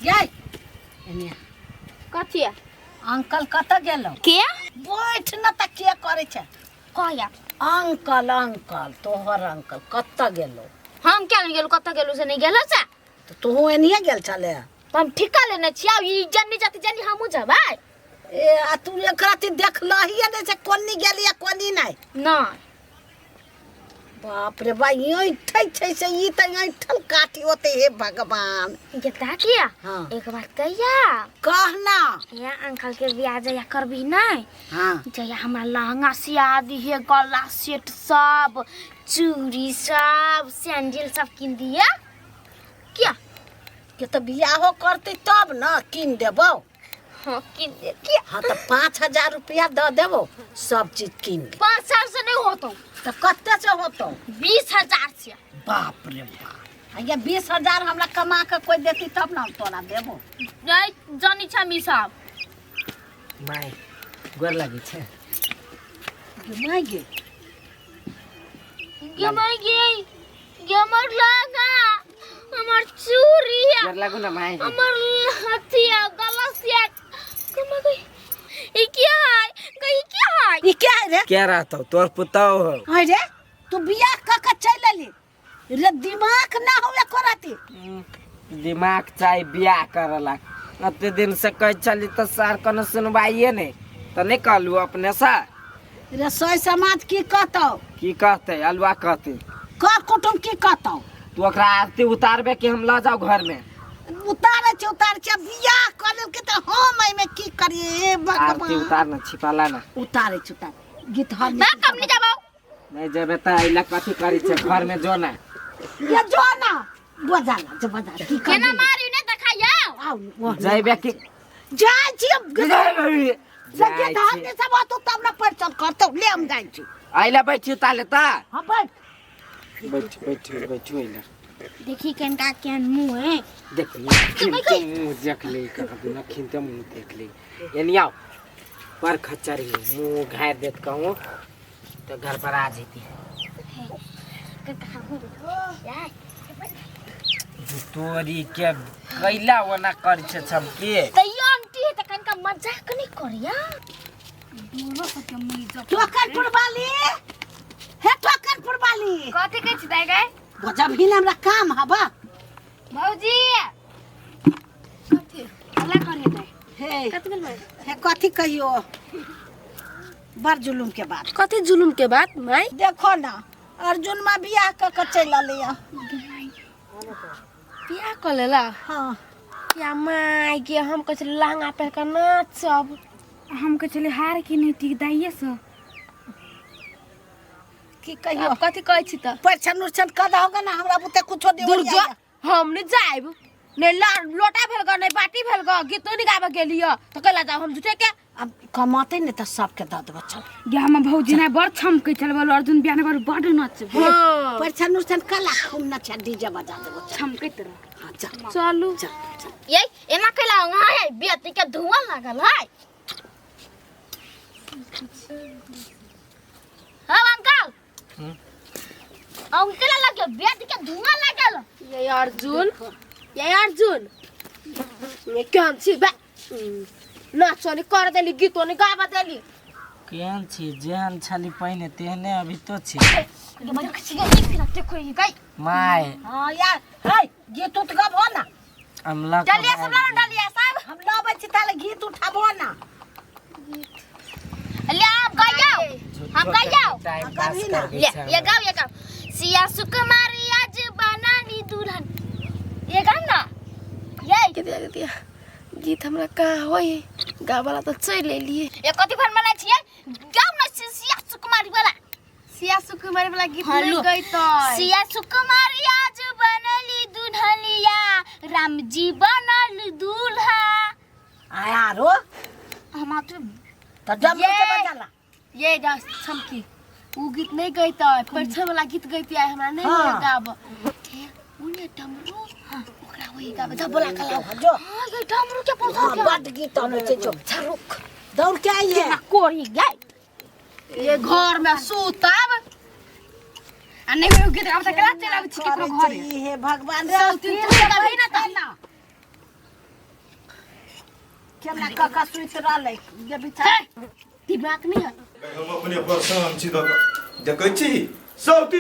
याय एने कथिया अंकल कत गेलो के बैठ न त के करे छ कहया अंकल अंकल तोहर अंकल कत गेलो हम क्या नहीं गेलु कत गेलु से नहीं गेलो सा तो तू एनिए गेल छले हम ठिका लेने छिया ई जन्नी जाति जन्नी हमू जबै ए आ तू एकराती देखलही ने से कोनी गेलिया कोनी नहीं ना बाप रे बा यही छै से ई त यही ठल काटी होते हे भगवान ये ताकिया हां एक बार कहिया कहना या अंकल के ब्याह या करबी नहीं हां जया हमरा लहंगा सिया दी है गला सेट सब चूड़ी सब सैंडल सब किन दिया क्या के तो बियाह करते तब न किन देबो हां किन दे क्या हां तो 5000 रुपया द देबो सब चीज किन दे 5,000 से नहीं होतो तो कत्ते से होतो 20,000 से बाप रे बाप ये 20,000 हमरा कमा के कोई देती तब ना तोरा देबो नहीं जानी छ मी सब माय गोर लागी छे माय गे हमर लगा हमर चूड़ी गोर लागू ना माय हमर हथिया गला से कमा गई ई क्या है कहीं क्या है ई क्या है रे क्या रहता तोर पुताओ हो अरे तू बियाह क चल ली रे दिमाग ना होवे करती दिमाग चाहे बियाह करला अते दिन से कह चली तो सर कनो सुनवाइए नहीं तो नहीं कहलू अपने से रे सोई समाज की कहतो की कहते अलवा कहते कर कुटुम की कहतो तू ओकरा आरती उतारबे कि हम ला जाओ घर में उतारे बियाह कर लेल के त हम एमे की करिए आरती भगवान उतारना छिपाला ना उतारे गीत हर मैं कब नहीं जाबो नहीं जेबे त आइला कथि करी छे घर में जो ना ये जो ना बजाला जो बजा की कर केना मारी ने देखाया आओ जेबे कि जाय छी जाय गीत हर ने सब तो तब ना परिचय करतो ले हम जाय छी आइला बैठी ताले ता हां बैठ बैठ आइला देखी कनका केन मुंह है देख ले कभी ना खिंते मुंह देख ले एनिया पर खचरी मुंह घायर देत कहूं तो घर पर आ जेती तोरी के कैला वना कर छे छमके तैयो आंटी है त कनका मजाक नहीं करिया दोनों से के मिल ठोकरपुर वाली हे ठोकरपुर वाली कथि कहै छी दाई गए गजब ही हमरा काम हबा भौजी कथि अल्लाह करे दे हे कथि बोल हे कथि कहियो बड़ जुलुम के बात कथि जुलुम के बात माई देखो ना अर्जुन में बियाह क चल लिया बियाह कर लेला हां या माई के हम कह चले लहंगा पहन के नाचब हम कह चले हार की नहीं टिक दाइए से की कहियो अब कथि कहै छी त परछन उछन कदा होगा ना हमरा बुते कुछो देबो दुर्गा हम नहीं जाइब ने लोटा भेल ग ने बाटी भेल ग गीतो नहीं गाबे गेलियो तो कला जाओ हम झूठे के अब कमाते ने त सबके द देबो चल गे हम भौजी ना बड़ छमकै चलबल अर्जुन बियाह पर बड़ नाच हां परछन उछन कला खूब नचा डीजे बजा देबो छमकैत रह हां चल चलू चल ये एना कैला है बेटी के धुआं लागल है हां अंकल अंकल लगे बेटी के धुआं लागल ये अर्जुन ये क्या छी बे नाचनी कर देली गीतो नहीं गावा देली केन छी जेहन छली पहिने तेहने अभी तो छी ये मजा किसी के नहीं फिरते कोई गई माय हां यार हे गीत उठ गबो ना अमला चलिए सब लोग डालिए सब हम लबे छी ताले गीत उठाबो ना ले आप गाओ हम गाओ टाइम पास कर ये गाओ सिया सुकुमारी आज बनानी दुल्हन ये गाओ ना ये के दिया गीत हमरा का होय गावाला तो चल लेलिए ये कथि भन मना छिए गाओ ना सिया सुकुमारी वाला गीत नहीं गई तो सिया सुकुमारी आज बनली दुल्हनिया राम जी बनल दूल्हा आया रो हम तो जब से बजाला ये जा छमकी वो गीत नहीं गईता परछन वाला गीत गईती है हमरा नहीं गाब उन्हें डमरू हां ओकरा वही गाब जा बोला कला जो हां ये डमरू के पहुंच हां बड गीत आने से जो रुक दौड़ के आई है कोरी गई ये घर में सूतब आ नहीं हो गीत गाब तक चला छी केकरो घर हे भगवान रे सौती तू गाबी ना ता ना काका सुइत रहले ये बिचार दिमाग नहीं है हम अपने परेशान छी देखै छी सौती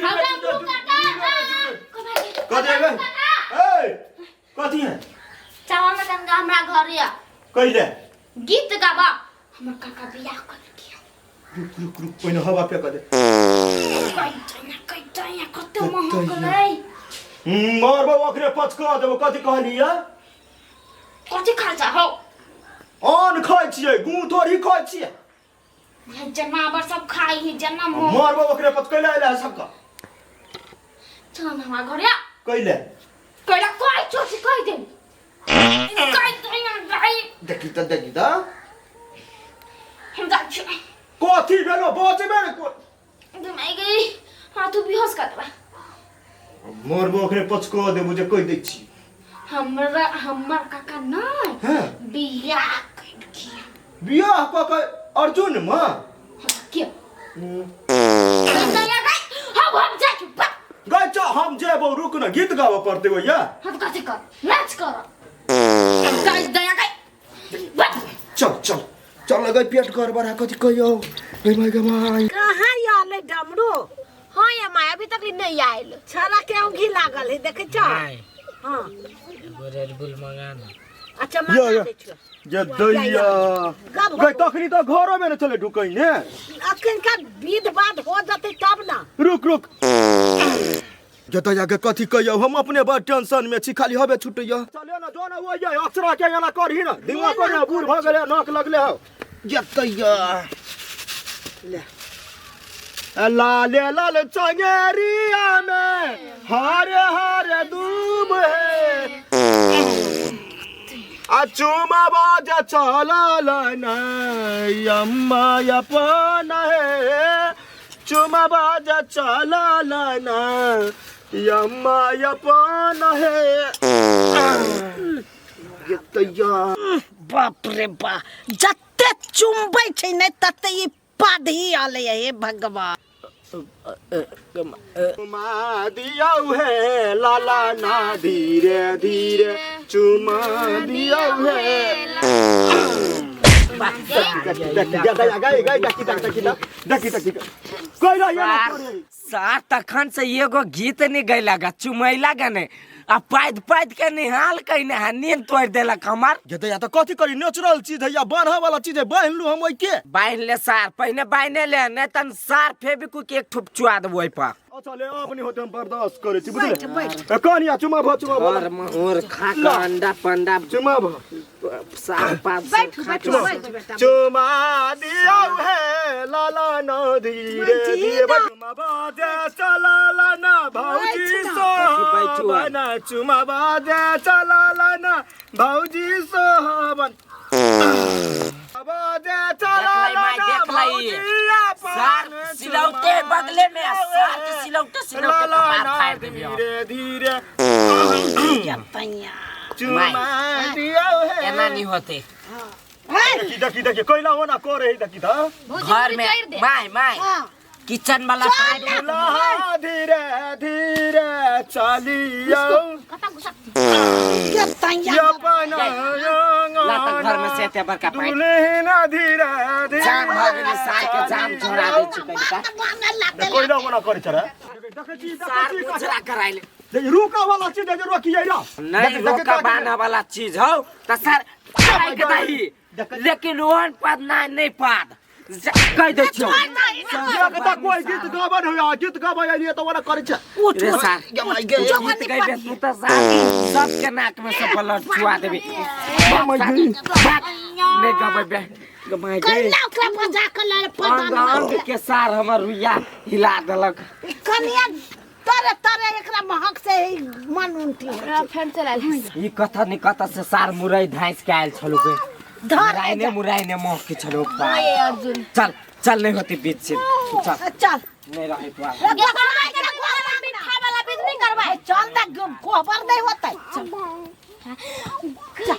कथी है ए कथी है चावा में गंगा हमरा घर या कइले गीत गाबा हमर काका बियाह कर दिया रुक पहिने हवा पे कर दे कई दैन कते महक लै मारबो ओकरे पचका देबो कथी कहलिया कथी खा जा हो आन खाइ छियै गू थोड़ी खाइ छियै जनावर सब खाई है जना मोह मारबो ओकरे पचकैला आइला सबका चल हमरा घर या कइले कइला कोई चोची कहि दे कई दैन भाई देखि त हम जा छ कथी भेलो बचबे रे तुम आई गई हां तू बेहोश कर दबा मारबो ओकरे पचका देबो जे कहि दै छी हमर काका नहीं हां बियाह कर दिया बियाह क अर्जुन म क्या हम जा के गई छ हम जेबो रुक न गीत गावा पड़ते हो या हम कथी कर नाच कर गाइस दया गई चल गई पेट कर बड़ा कथी कहियो ए माय गमाई कहां आले डमरू हां ये माया अभी तक नहीं आइल छरा के औंधी लागल है देखे छ हां एगो रेड बुल मंगा ना अच्छा मार दे छ जे दैया गई तखनी तो घरो में न चले ढुकई ने अखन का विध बात हो जते तब ना रुक जत जाके कथी कहियो हम अपने बड़ टेंशन में छी खाली हबे छुटैया चले ना जो ना वो ये अक्षरा के एना करही ना दिमाग कर बूढ़ भ गेले नाक लगले हो जतैया ले लाल चंगेरिया में हरे दूब है अचुमा बाज चलल न यम्मा अपन है चुमा बाज चलल न यम्मा अपन है बाप रे बा जते चुंबै छै नै तते ई पाधी आले हे भगवान चुमा दियौ है लाला ना धीरे धीरे चुमा दियौ है सार तखन से एगो गीत नहीं गैला गा चुमैला गा नहीं आ पाद के निहाल कहीं है नींद तोड़ देलक हमार जते या तो कथी करी नेचुरल चीज है या बांधा वाला चीज है बांध लू हम ओइ के बांध ले सार पहिने बांधे ले नहीं तन सार फेबिक्विक एक ठुप चुआ देबो ओइ पर अच्छा ले अपनी होते हम बर्दाश्त करे छी बुझले कहानिया चुमा भ और मोर खा के अंडा पंडा चुमा भ सार पात बैठ चुमा दियौ है लाला ना धीरे धीरे चुमा बाजे चलाला ना भौजी सोहबन चुमा बाजे चलाला ना भौजी सोहबन बाजे चलाला ना भौजी सार सिलौटे बगले में सार के सिलौटे पार फाड़ देबियो धीरे धीरे जतैया चुमा दियौ है एना नहीं होते देखी कोइला होना को रही देखी था घर में माय किचन वाला लहा धीरे धीरे चलियो जतैया लाता घर में से तेबर का पाई दुल्हन धीरे धीरे जान भागले सार के जाम छोड़ा दे चुका का कोइला होना करे छरा सार गुजरा कराइले ये रुका वाला चीज है जो रोकिए ना नहीं रोका बाना वाला चीज हो त सर के दही लेकिन ओहन पद नहीं पाद कह दे छो ये कता कोई गीत गाबन हो गीत गाबे लिए तो वाला करे छ रे सार गीत गइबे तू त सार सब के नाक में से ब्लड छुआ देबे नहीं गबे गमाई गई कैला ओकरा बजा के ले पता के सार हमर रुइया हिला देलक कनिया तरे एकरा महक से मन उंटी फेर चला ई कथा नि कथा से सार मुरई धाइस के आइल छलु के मुराइने मोह के छलु ये अर्जुन चल नहीं होती बीच से चल नहीं रहे तो ये खा वाला बीज नहीं करवाए चल ना गोबर नहीं होता चल